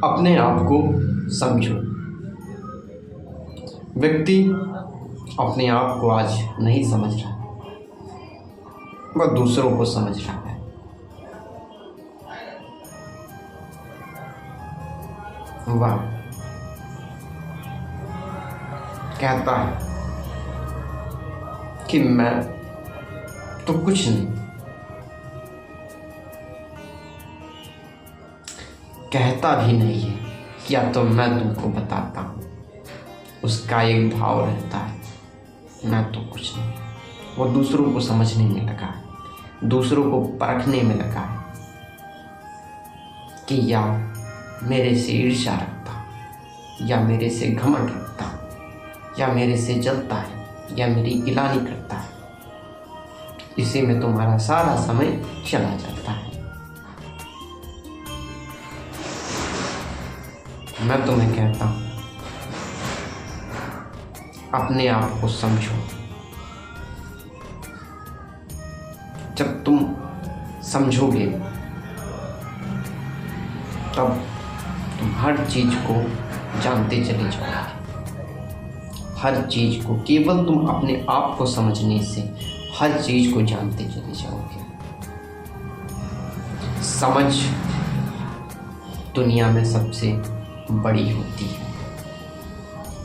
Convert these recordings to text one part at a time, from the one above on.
अपने आप को समझो। व्यक्ति अपने आप को आज नहीं समझ रहा, वह दूसरों को समझ रहा है। वह कहता है कि मैं तो कुछ नहीं, कहता भी नहीं है कि या तो मैं तुमको बताता हूँ। उसका एक भाव रहता है, मैं तो कुछ नहीं। वो दूसरों को समझने में लगा है, दूसरों को परखने में लगा है कि या मेरे से ईर्ष्या रखता, या मेरे से घमंड रखता, या मेरे से जलता है, या मेरी गिलानी करता है। इसी में तुम्हारा सारा समय चला जाता है। मैं तुम्हें कहता हूँ, अपने आप को समझो। जब तुम समझोगे तब तुम हर चीज को जानते चले जाओगे। हर चीज को केवल तुम अपने आप को समझने से हर चीज को जानते चले जाओगे। समझ दुनिया में सबसे बड़ी होती है।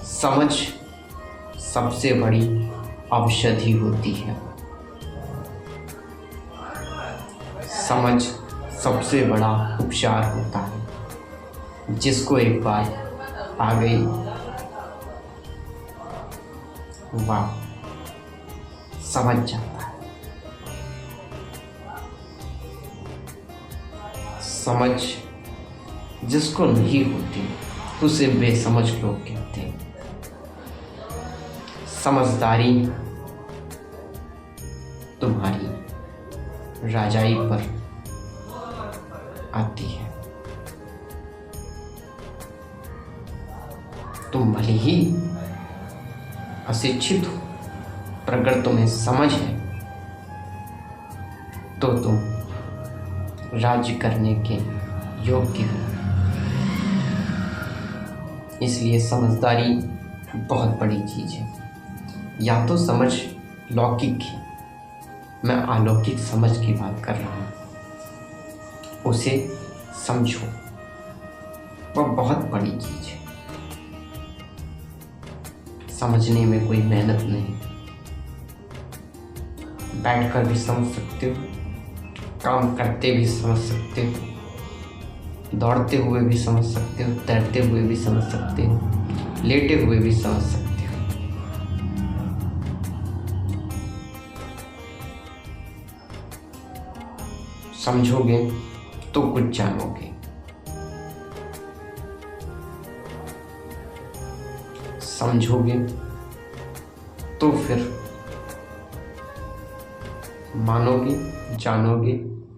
समझ सबसे बड़ी औषधि होती है। समझ सबसे बड़ा उपचार होता है। जिसको एक बार आ गई वह समझ जाता है। समझ जिसको नहीं होती उसे बेसमझ लोग कहते हैं। समझदारी तुम्हारी राजाई पर आती है। तुम भले ही अशिक्षित हो, पर अगर तुम्हें समझ है तो तुम राज्य करने के योग्य हो। इसलिए समझदारी बहुत बड़ी चीज है। या तो समझ लौकिक है, मैं अलौकिक समझ की बात कर रहा हूँ, उसे समझो। वह बहुत बड़ी चीज है। समझने में कोई मेहनत नहीं, बैठकर भी समझ सकते हो, काम करते भी समझ सकते हो, दौड़ते हुए भी समझ सकते हो, तैरते हुए भी समझ सकते हो, लेटे हुए भी समझ सकते हो। समझोगे तो कुछ जानोगे। समझोगे तो फिर मानोगे, जानोगे,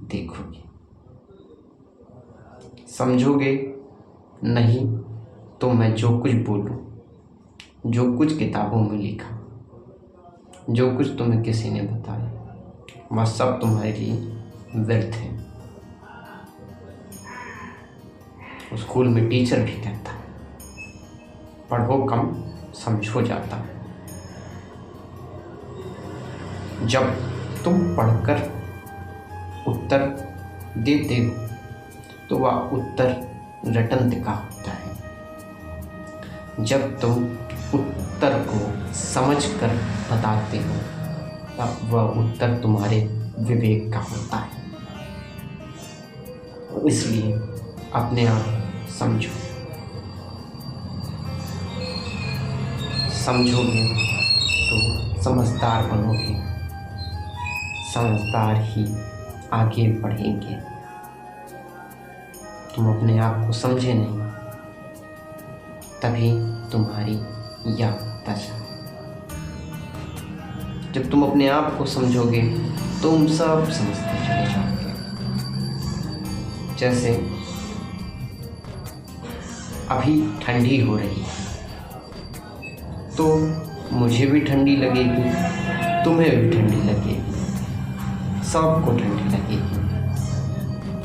देखोगे। समझोगे नहीं तो मैं जो कुछ बोलूं, जो कुछ किताबों में लिखा, जो कुछ तुम्हें किसी ने बताया, वह सब तुम्हारे लिए व्यर्थ है। स्कूल में टीचर भी कहता है, पढ़ो कम, समझो ज़्यादा। जब तुम पढ़कर उत्तर देते हो तो वह उत्तर रटंत का होता है। जब तुम उत्तर को समझकर बताते हो तब वह उत्तर तुम्हारे विवेक का होता है। इसलिए अपने आप समझो। समझोगे तो समझदार बनोगे, समझदार ही आगे बढ़ेंगे। तुम अपने आप को समझे नहीं, तभी तुम्हारी यह दशा। जब तुम अपने आप को समझोगे तुम सब समझते चले जाओगे। जैसे अभी ठंडी हो रही है तो मुझे भी ठंडी लगेगी, तुम्हें भी ठंडी लगेगी, सबको ठंडी लगेगी।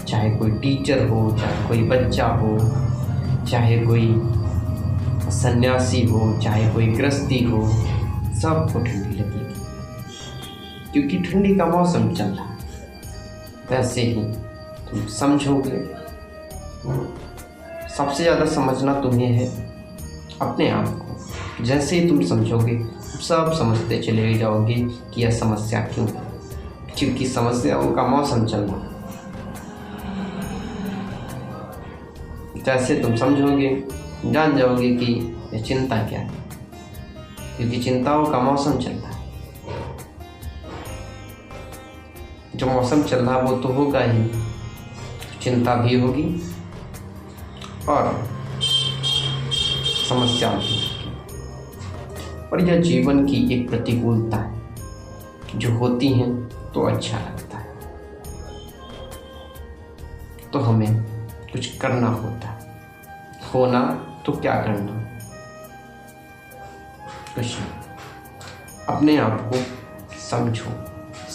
चाहे कोई टीचर हो, चाहे कोई बच्चा हो, चाहे कोई सन्यासी हो, चाहे कोई गृहस्थी हो, सबको ठंडी लगेगी, क्योंकि ठंडी का मौसम चल रहा है। वैसे ही तुम समझोगे। सबसे ज़्यादा समझना तुम्हें है अपने आप को। जैसे ही तुम समझोगे, सब समझते चले जाओगे कि यह समस्या क्यों है, क्योंकि समस्याओं का मौसम चल रहा है। जैसे तुम समझोगे, जान जाओगे कि यह चिंता क्या है, क्योंकि चिंताओं का मौसम चल रहा है। जो मौसम चल रहा है वो तो होगा ही, चिंता भी होगी और समस्या भी होगी। और यह जीवन की एक प्रतिकूलता है। जो होती हैं तो अच्छा लगता है, तो हमें कुछ करना होता है। होना तो क्या करना, कुछ नहीं। अपने आप को समझो।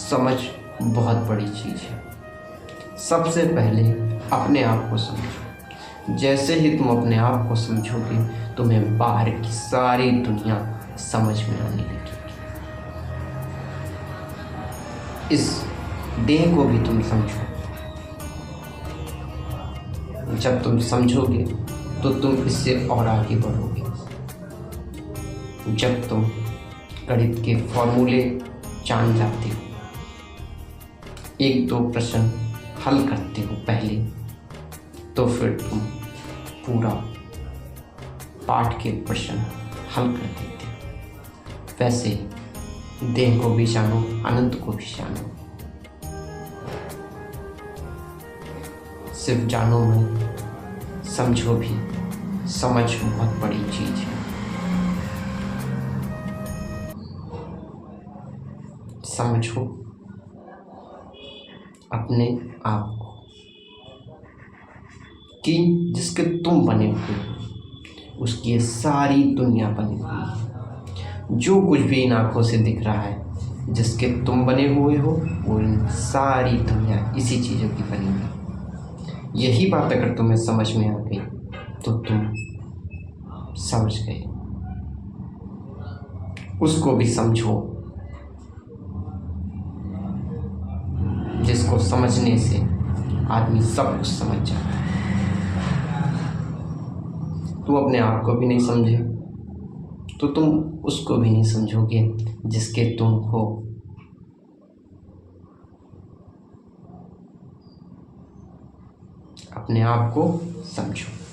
समझ बहुत बड़ी चीज़ है। सबसे पहले अपने आप को समझो। जैसे ही तुम अपने आप को समझोगे, तुम्हें बाहर की सारी दुनिया समझ में आने लगेगी। इस देह को भी तुम समझो। जब तुम समझोगे तो तुम इससे और आगे बढ़ोगे। जब तुम गणित के फॉर्मूले जान जाते हो, एक दो प्रश्न हल करते हो पहले, तो फिर तुम पूरा पाठ के प्रश्न हल कर देते हो। वैसे देह को भी जानो, आनंद को भी जानो। सिर्फ जानो में समझो भी। समझ बहुत बड़ी चीज़ है। समझो अपने आप को कि जिसके तुम बने हुए हो, उसकी ये सारी दुनिया बनी हुई है। जो कुछ भी इन आँखों से दिख रहा है, जिसके तुम बने हुए हो, वो इन सारी दुनिया इसी चीज़ों की बनी हुई है। यही बात अगर तुम्हें समझ में आ गई तो तुम समझ गए। उसको भी समझो जिसको समझने से आदमी सब कुछ समझ जाता है। तुम अपने आप को भी नहीं समझे तो तुम उसको भी नहीं समझोगे जिसके तुम हो। अपने आप को समझो।